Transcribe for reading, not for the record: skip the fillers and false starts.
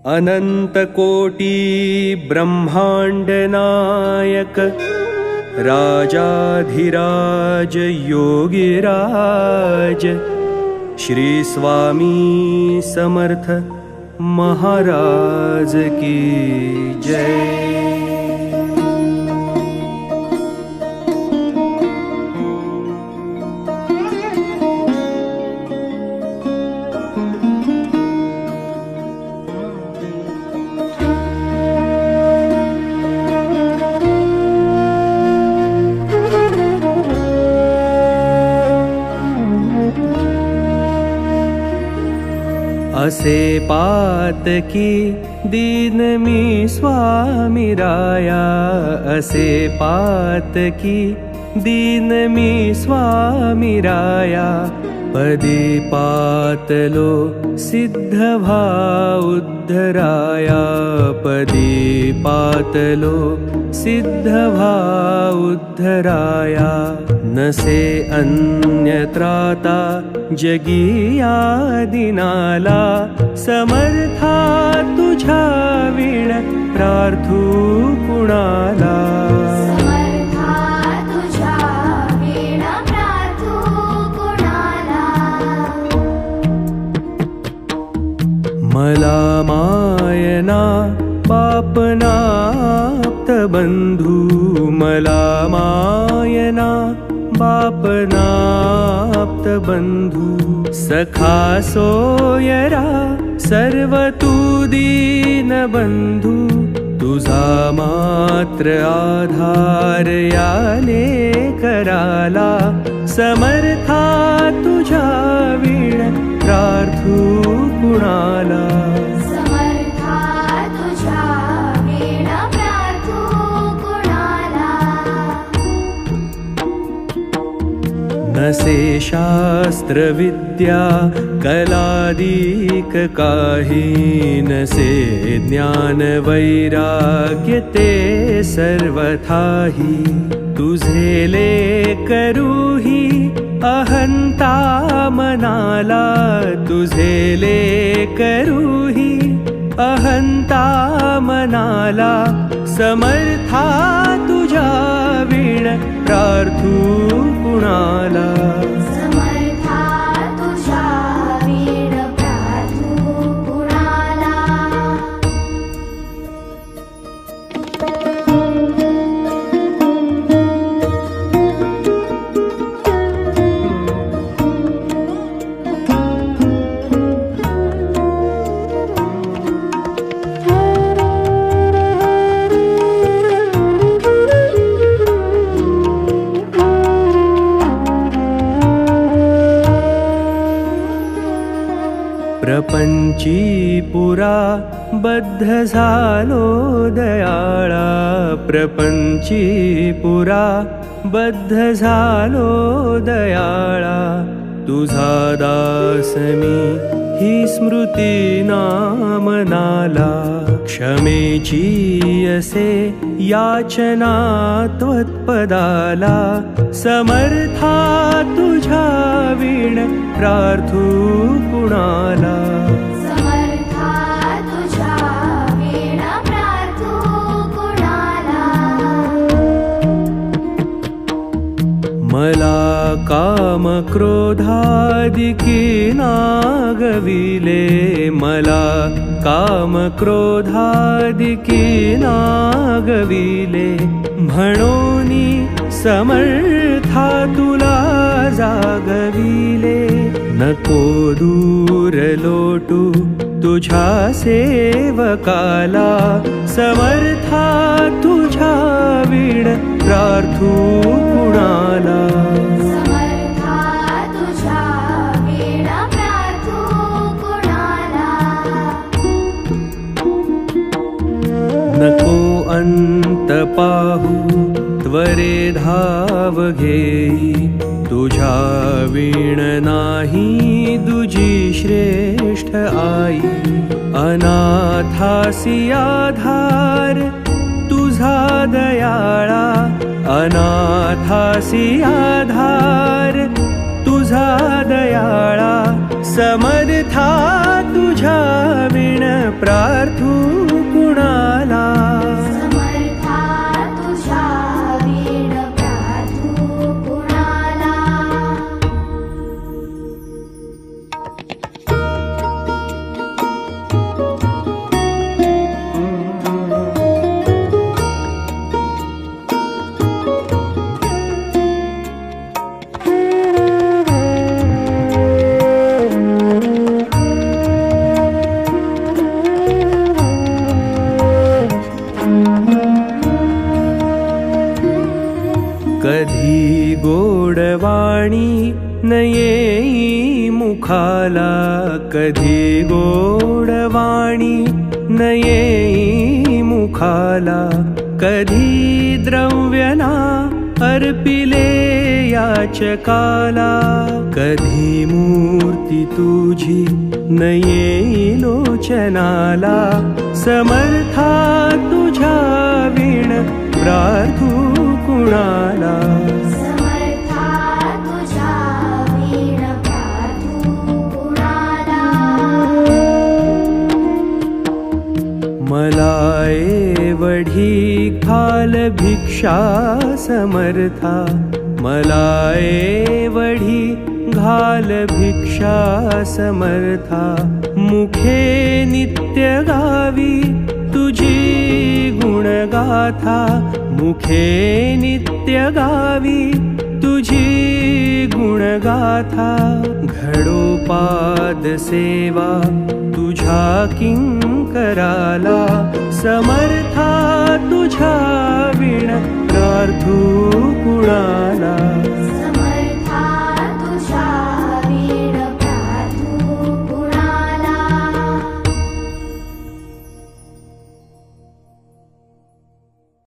अनंतकोटी ब्रह्मांड नायक राजाधिराज योगिराज श्री स्वामी समर्थ महाराज की जय। असे पातकी दीन मी स्वामी राया, असे पातकी दीन मी स्वामी राया। पदी पातलो सिद्ध भा उद्धराया, पदी पातलो सिद्ध भा उद्धराया। नसे अन्यत्राता जगिया दिनाला, समर्था तुझ्या वीण प्रार्थू कुणाला। समर्था तुझ्या वीण प्रार्थू कुणाला। मला मायना बापनाप्त बंधू, मला मायना बापनाप्त बंधू। सखा सोयरा सर्व तू दीन बंधू, तुझा मात्र आधार याले कराला। समर्था तुझ्या वीण प्रार्थू कुणाला। समर्था तुझ्या वीण प्रार्थू कुणाला। नसे शास्त्र विद्या कलादिक काही, नसे ज्ञान वैराग्य ते सर्वथाही। तुझेले करूही अहंता मनाला, तुझेले करूही अहंता मनाला। समर्था तुझ्या वीण प्रार्थू कुणाला। समर्था तुझ्या वीण प्रार्थू कुणाला। प्रपंची पुरा बद्ध झालो दयाळा, प्रपंची पुरा बद्ध झालो दयाळा। तुझा दास मी ही स्मृती नामनाला, क्षमेची असे याचना त्वत्पदाला। समर्था तुझ्या वीण प्रार्थू कुणाला। समर्था तुझ्या वीण प्रार्थू कुणाला। मला काम क्रोधादिकी नागविले, मला काम क्रोधादिकी नागविले। म्हणोनी समर्था तुला जागविले। नको दूर लोटू तुझ्या सेवकाला, समर्था तुझ्या वीण प्रार्थू कुणाला। समर्था तुझ्या वीण प्रार्थू कुणाला। नको अंत पाहू त्वरे धाव घेई, तुझ्या वीण नाही दुजी श्रेष्ठ आई। अनाथासी आधार तुझा दयाळा, अनाथासी आधार तुझा दयाळा। समर्था तुझ्या तुझ्या विण प्रार्थू कुणाला. समर्था तुझ्या वीण प्रार्थू कुणाला. कधी गोडवाणी न येई मुखाला. कधी गोडवाणी न येई मुखाला. कधी द्रव्यना अर्पिले याचकाला. कधी मूर्ती तुझी न येई लोचनाला. समर्था तुझ्या विण प्रार्थू कुणाला. समर्था तुझ्या वीण प्रार्थू कुणाला. मला एवढी घाल भिक्षा समर्था. मला एवढी घाल भिक्षा समर्था. मुखे नित्य गावी तुझी गुणगाथा. मुखे नित्य गावी तुझी गुणगाथा. घडोपाद सेवा तुझ्या किंकराला. समर्था तुझ्या विण प्रार्थू कुणाला.